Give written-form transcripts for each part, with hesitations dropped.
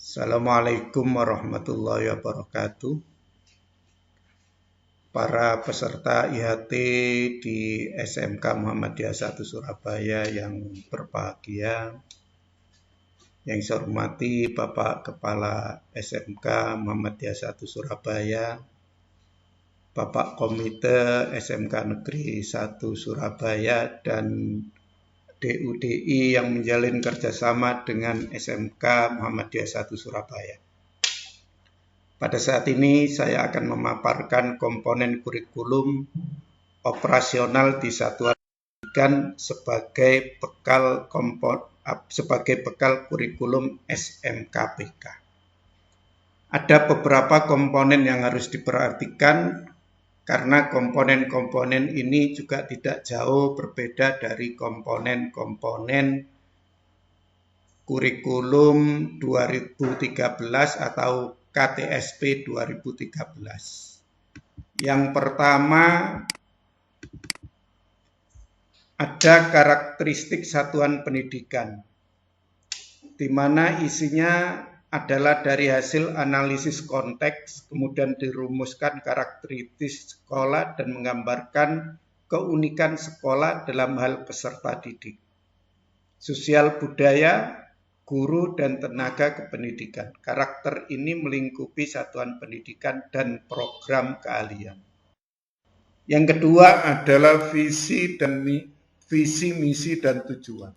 Assalamualaikum warahmatullahi wabarakatuh. Para peserta IHT di SMK Muhammadiyah 1 Surabaya yang berbahagia, yang saya hormati Bapak Kepala SMK Muhammadiyah 1 Surabaya, Bapak Komite SMK Negeri 1 Surabaya, dan DUDI yang menjalin kerjasama dengan SMK Muhammadiyah 1 Surabaya. Pada saat ini saya akan memaparkan komponen kurikulum operasional di satuan pendidikan sebagai bekal kurikulum SMKPK. Ada beberapa komponen yang harus diperhatikan karena komponen-komponen ini juga tidak jauh berbeda dari komponen-komponen kurikulum 2013 atau KTSP 2013. Yang pertama, ada karakteristik satuan pendidikan, di mana isinya adalah dari hasil analisis konteks, kemudian dirumuskan karakteristik sekolah dan menggambarkan keunikan sekolah dalam hal peserta didik, sosial budaya, guru, dan tenaga kependidikan. Karakter ini melingkupi satuan pendidikan dan program keahlian. Yang kedua adalah visi, misi, dan tujuan.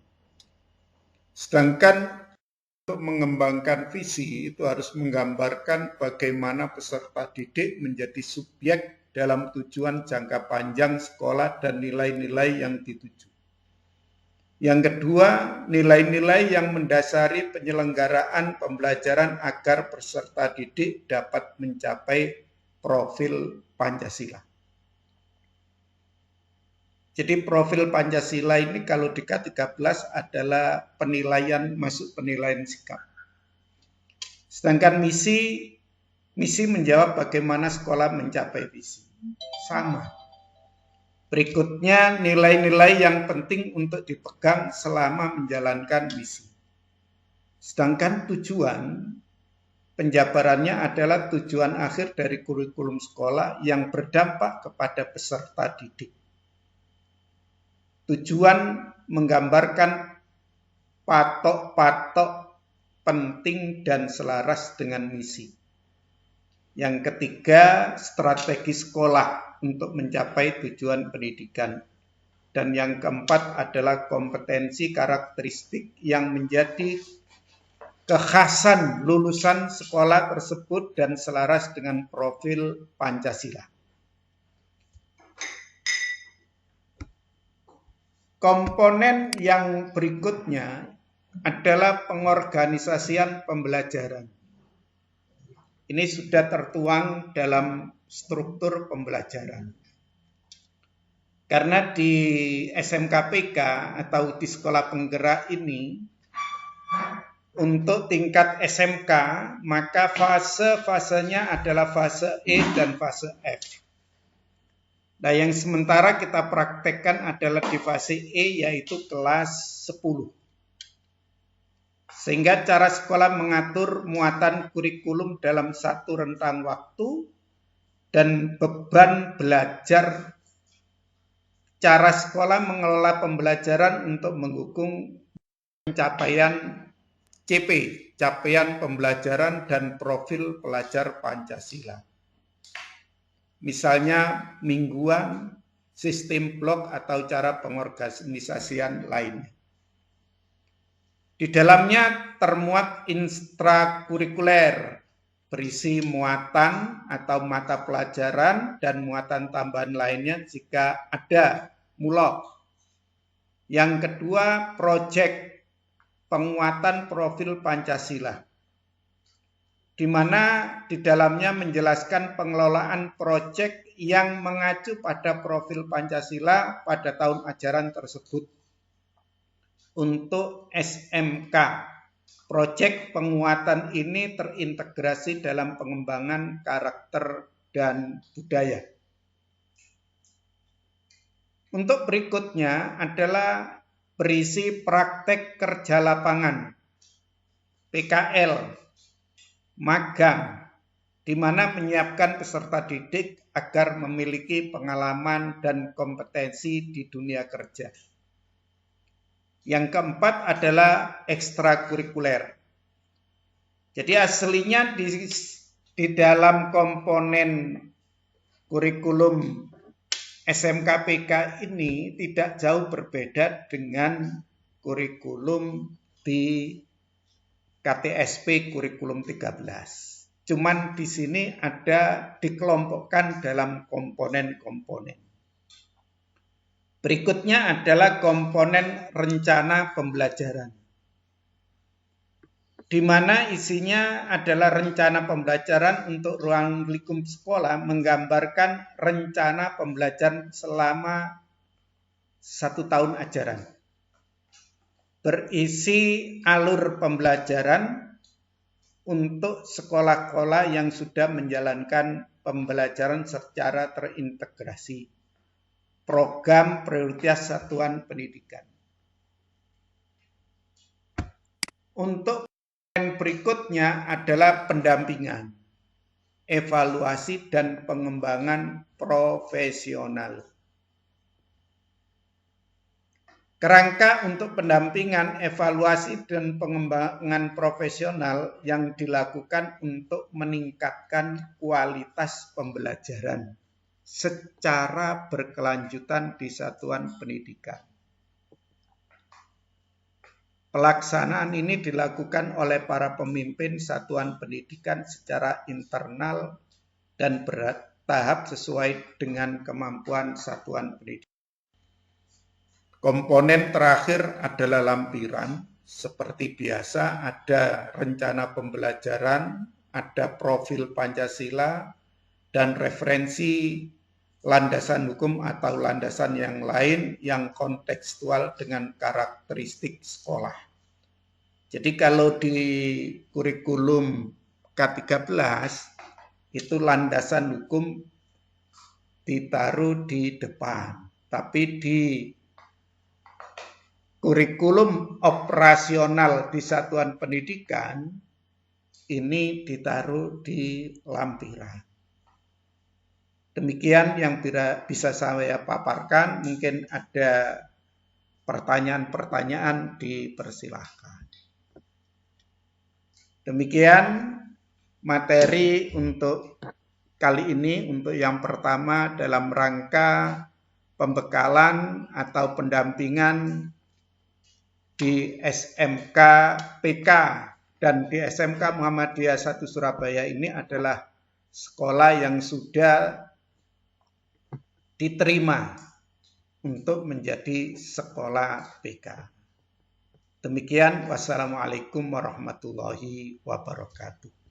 Sedangkan untuk mengembangkan visi itu harus menggambarkan bagaimana peserta didik menjadi subjek dalam tujuan jangka panjang sekolah dan nilai-nilai yang dituju. Yang kedua, nilai-nilai yang mendasari penyelenggaraan pembelajaran agar peserta didik dapat mencapai profil Pancasila. Jadi profil Pancasila ini kalau di K13 adalah penilaian sikap. Sedangkan misi menjawab bagaimana sekolah mencapai visi. Sama. Berikutnya nilai-nilai yang penting untuk dipegang selama menjalankan misi. Sedangkan tujuan, penjabarannya adalah tujuan akhir dari kurikulum sekolah yang berdampak kepada peserta didik. Tujuan menggambarkan patok-patok penting dan selaras dengan misi. Yang ketiga, strategi sekolah untuk mencapai tujuan pendidikan. Dan yang keempat adalah kompetensi karakteristik yang menjadi kekhasan lulusan sekolah tersebut dan selaras dengan profil Pancasila. Komponen yang berikutnya adalah pengorganisasian pembelajaran. Ini sudah tertuang dalam struktur pembelajaran. Karena di SMKPK atau di sekolah penggerak ini, untuk tingkat SMK, maka fase-fasenya adalah fase E dan fase F. Nah, yang sementara kita praktekkan adalah di fase E, yaitu kelas 10. Sehingga cara sekolah mengatur muatan kurikulum dalam satu rentang waktu dan beban belajar, cara sekolah mengelola pembelajaran untuk mendukung pencapaian CP, capaian pembelajaran dan profil pelajar Pancasila. Misalnya mingguan, sistem blok atau cara pengorganisasian lainnya. Di dalamnya termuat intrakurikuler, berisi muatan atau mata pelajaran dan muatan tambahan lainnya jika ada mulok. Yang kedua, proyek penguatan profil Pancasila, di mana di dalamnya menjelaskan pengelolaan proyek yang mengacu pada profil Pancasila pada tahun ajaran tersebut. Untuk SMK, proyek penguatan ini terintegrasi dalam pengembangan karakter dan budaya. Untuk berikutnya adalah berisi praktek kerja lapangan, PKL, magang, di mana menyiapkan peserta didik agar memiliki pengalaman dan kompetensi di dunia kerja. Yang keempat adalah ekstrakurikuler. Jadi aslinya di dalam komponen kurikulum SMKPK ini tidak jauh berbeda dengan kurikulum di KTSP kurikulum 13. Cuman di sini ada dikelompokkan dalam komponen-komponen. Berikutnya adalah komponen rencana pembelajaran, di mana isinya adalah rencana pembelajaran untuk ruang lingkup sekolah, menggambarkan rencana pembelajaran selama 1 tahun ajaran. Berisi alur pembelajaran untuk sekolah-sekolah yang sudah menjalankan pembelajaran secara terintegrasi, program prioritas satuan pendidikan. Untuk yang berikutnya adalah pendampingan, evaluasi, dan pengembangan profesional. Kerangka untuk pendampingan, evaluasi, dan pengembangan profesional yang dilakukan untuk meningkatkan kualitas pembelajaran secara berkelanjutan di satuan pendidikan. Pelaksanaan ini dilakukan oleh para pemimpin satuan pendidikan secara internal dan bertahap sesuai dengan kemampuan satuan pendidikan. Komponen terakhir adalah lampiran. Seperti biasa ada rencana pembelajaran, ada profil Pancasila, dan referensi landasan hukum atau landasan yang lain yang kontekstual dengan karakteristik sekolah. Jadi kalau di kurikulum K13 itu landasan hukum ditaruh di depan, tapi di kurikulum operasional di satuan pendidikan ini ditaruh di lampiran. Demikian yang bisa saya paparkan. Mungkin ada pertanyaan-pertanyaan, dipersilahkan. Demikian materi untuk kali ini. Untuk yang pertama dalam rangka pembekalan atau pendampingan di SMK PK dan di SMK Muhammadiyah 1 Surabaya ini adalah sekolah yang sudah diterima untuk menjadi sekolah PK. Demikian, wassalamualaikum warahmatullahi wabarakatuh.